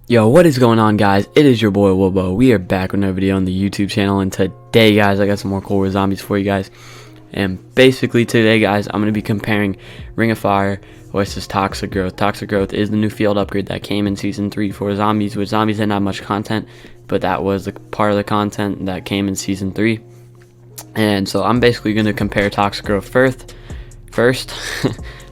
Yo, what is going on, guys? It is your boy Wobo. We are back with another video on the YouTube channel, and today, guys, I got some more Cold War Zombies for you guys. And basically today, guys, I'm going to be comparing Ring of Fire versus Toxic Growth. Toxic Growth is the new field upgrade that came in Season 3 for Zombies, which Zombies didn't have much content, but that was the part of the content that came in Season 3. And so I'm basically going to compare Toxic Growth first.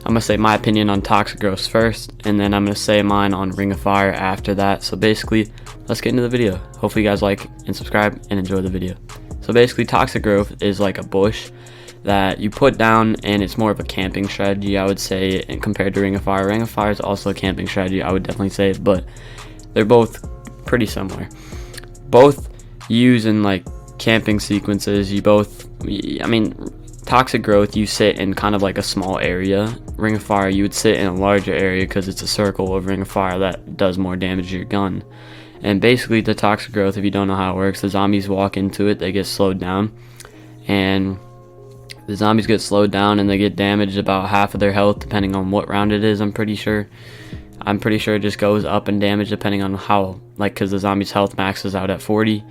I'm going to say my opinion on Toxic Growth first, and then I'm going to say mine on Ring of Fire after that. So basically, let's get into the video. Hopefully you guys like and subscribe and enjoy the video. So basically, Toxic Growth is like a bush that you put down, and it's more of a camping strategy, I would say, and compared to Ring of Fire. Ring of Fire is also a camping strategy, I would definitely say, but they're both pretty similar. Both use in like camping sequences. Toxic Growth, you sit in kind of like a small area. Ring of Fire, you would sit in a larger area because it's a circle of Ring of Fire that does more damage to your gun. And basically, the Toxic Growth, if you don't know how it works, the zombies walk into it, they get slowed down. And the zombies get slowed down and they get damaged about half of their health, depending on what round it is, I'm pretty sure. It just goes up in damage depending on how, because the zombies' health maxes out at 40,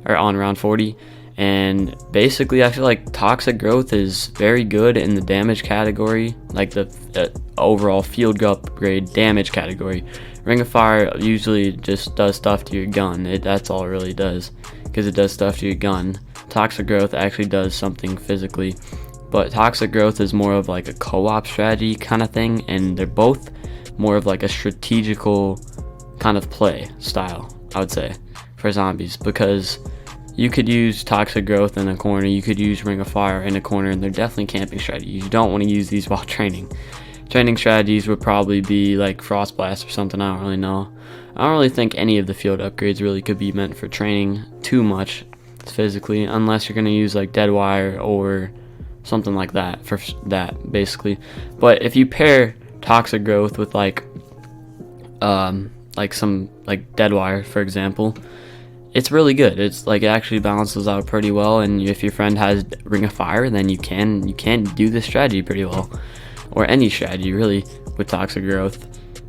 or on round 40. And basically, I feel like Toxic Growth is very good in the damage category, like the overall field upgrade damage category. Ring of Fire usually just does stuff to your gun. That's all it really does, because it does stuff to your gun. Toxic Growth actually does something physically, but Toxic Growth is more of like a co-op strategy kind of thing, and they're both more of like a strategical kind of play style, I would say, for zombies, because you could use Toxic Growth in a corner, you could use Ring of Fire in a corner, and they're definitely camping strategies. You don't want to use these while training. Training strategies would probably be like Frost Blast or something, I don't really know. I don't really think any of the field upgrades really could be meant for training too much physically, unless you're going to use like Deadwire or something like that for that, basically. But if you pair Toxic Growth with like some Deadwire, for example, it's really good. It's like it actually balances out pretty well, and if your friend has Ring of Fire, then you can do this strategy pretty well, or any strategy really with Toxic Growth,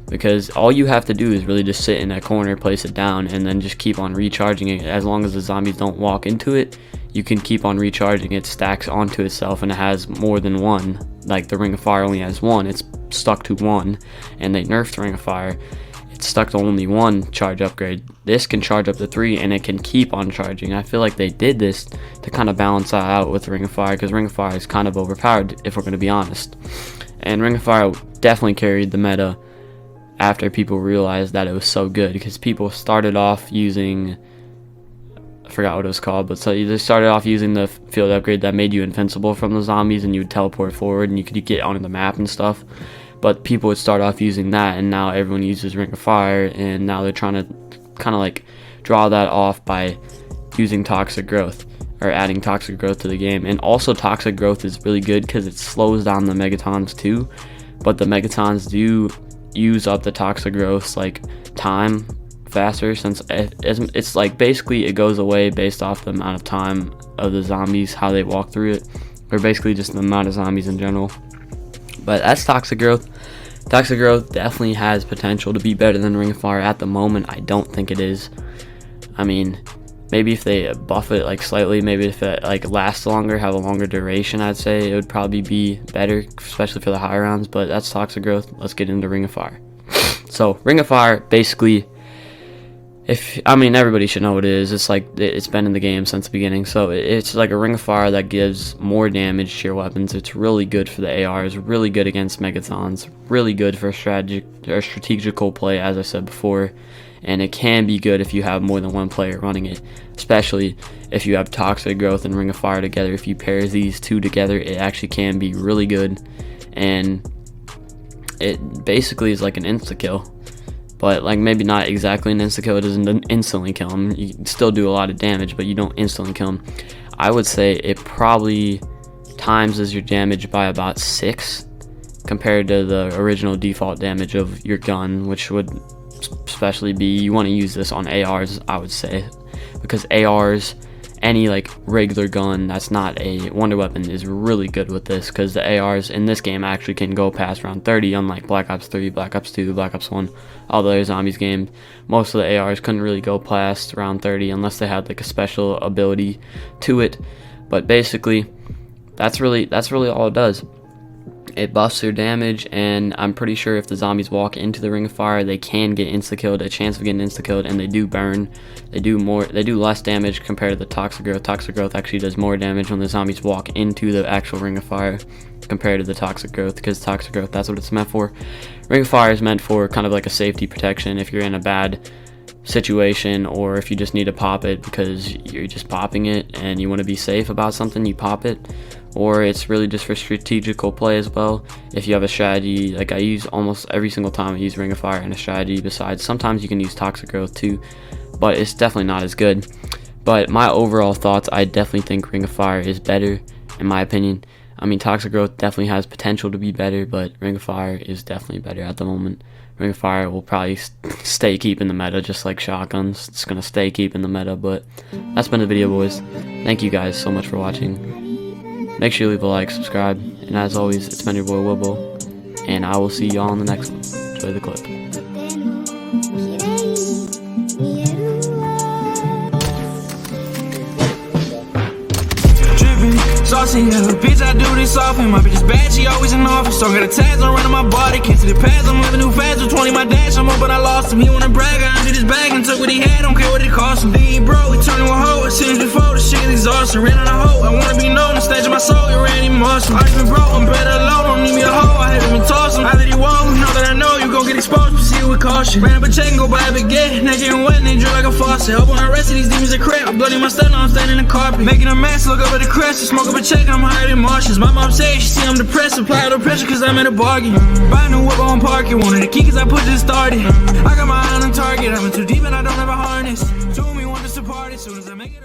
because all you have to do is really just sit in that corner, place it down, and then just keep on recharging it. As long as the zombies don't walk into it, you can keep on recharging. It stacks onto itself, and it has more than one. Like the Ring of Fire only has one, it's stuck to one, and they nerfed Ring of Fire. It's stuck to only one charge upgrade. This can charge up to 3, and it can keep on charging. I feel like they did this to kind of balance that out with Ring of Fire, because Ring of Fire is kind of overpowered, if we're going to be honest. And Ring of Fire definitely carried the meta after people realized that it was so good, because people started off using, I forgot what it was called, but so you just started off using the field upgrade that made you invincible from the zombies, and you would teleport forward and you could get onto the map and stuff. But people would start off using that, and now everyone uses Ring of Fire, and now they're trying to kind of like draw that off by using Toxic Growth, or adding Toxic Growth to the game. And also Toxic Growth is really good because it slows down the Megatons too, but the Megatons do use up the Toxic Growth's like time faster, since it's like basically it goes away based off the amount of time of the zombies, how they walk through it, or basically just the amount of zombies in general. But that's Toxic Growth. Toxic Growth definitely has potential to be better than Ring of Fire. At the moment, I don't think it is. I mean, maybe if they buff it like slightly, maybe if it like lasts longer, have a longer duration, I'd say it would probably be better, especially for the high rounds. But that's Toxic Growth. Let's get into Ring of Fire. So Ring of Fire, basically, everybody should know what it is. It's like it's been in the game since the beginning, so it's like a Ring of Fire that gives more damage to your weapons. It's really good for the ARs, really good against Megatons, really good for strategical play, as I said before. And it can be good if you have more than one player running it, especially if you have Toxic Growth and Ring of Fire together. If you pair these two together, it actually can be really good, and it basically is like an insta-kill. But like maybe not exactly an insta-kill. It doesn't instantly kill him. You can still do a lot of damage, but you don't instantly kill him. I would say it probably times your damage by about 6 compared to the original default damage of your gun, which would especially be, you want to use this on ARs, I would say, because ARs any like regular gun that's not a wonder weapon is really good with this, because the ARs in this game actually can go past round 30, unlike Black Ops 3, Black Ops 2, Black Ops 1, all the other zombies games. Most of the ARs couldn't really go past round 30 unless they had like a special ability to it. But basically, that's really all it does. It buffs their damage, and I'm pretty sure if the zombies walk into the ring of fire, they can get insta-killed, a chance of getting insta-killed, and they do burn. They do less damage compared to the Toxic Growth. Toxic Growth actually does more damage when the zombies walk into the actual ring of fire compared to the Toxic Growth, because Toxic Growth, that's what it's meant for. Ring of fire is meant for kind of like a safety protection if you're in a bad situation, or if you just need to pop it because you're just popping it and you want to be safe about something, you pop it. Or it's really just for strategical play as well. If you have a strategy, like I use almost every single time I use Ring of Fire in a strategy, besides sometimes you can use Toxic Growth too, but it's definitely not as good. But my overall thoughts, I definitely think Ring of Fire is better in my opinion. I mean, Toxic Growth definitely has potential to be better, but Ring of Fire is definitely better at the moment. Ring of Fire will probably stay keeping the meta, just like shotguns. It's gonna stay keeping the meta. But that's been the video, boys. Thank you guys so much for watching. Make sure you leave a like, subscribe, and as always, it's been your boy Wibble, and I will see y'all in the next one. Enjoy the clip. Saucy, bitch, I do this often. My bitch is bad, she always in office. So I got the tags on running my body. Can't see the pads, I'm living new fast. With 20, my dash, I'm up, but I lost him. He wanna brag, I emptied his bag and took what he had. Don't care what it cost him. Then he broke, he turned to a hoe. As soon as before, the shit is exhausting. Ran on a hoe, I wanna be known. The stage of my soul, it ran even muscle. I been broke, I'm better alone. Don't need me a hoe, I haven't been tossing. I let it walk, now that I know you gon' get exposed. Proceed with caution. Ran up a check and go buy a baguette. Now getting wet and they drip like a faucet. Hope on the rest of these demons are crap. I'm bloody my stuff, now I'm standing in the carpet. Making a mess, look up at the crest. Smoke up a check, I'm higher than Martians. My mom said she see I'm depressed. Apply the pressure cause I'm in a bargain. Buy a new whip on parking. Wanted the key cause I put this started. I got my eye on target. I'm in too deep and I don't have a harness. Told me want us to party. Soon as I make it